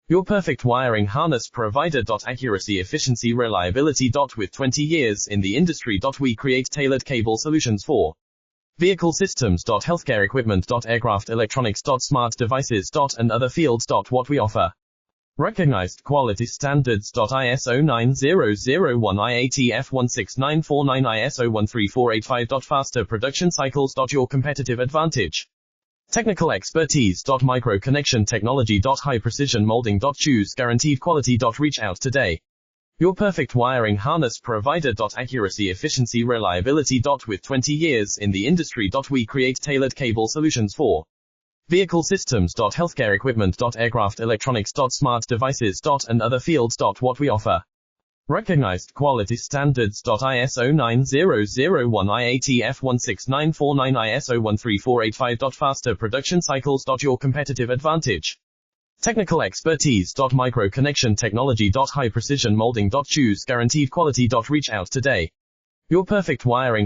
Your perfect wiring harness provider. Accuracy, efficiency, reliability. With 20 years in the industry. We create tailored cable solutions for vehicle systems. Healthcare equipment. Aircraft electronics. Smart devices. And other fields. What we offer. Recognized quality standards. ISO 9001 IATF 16949 ISO 13485. Faster production cycles. Your competitive advantage. Technical expertise. Micro connection technology. High precision molding. Choose guaranteed quality. Reach out today. Your perfect wiring harness provider. Accuracy, efficiency, reliability. With 20 years in the industry. We create tailored cable solutions for vehicle systems. Healthcare equipment. Aircraft electronics. Smart devices. And other fields. What we offer. Recognized quality standards. ISO 9001 IATF 16949 ISO 13485. Faster production cycles. Your competitive advantage. Technical expertise. Micro connection technology. High precision molding. Choose guaranteed quality. Reach out today. Your perfect wiring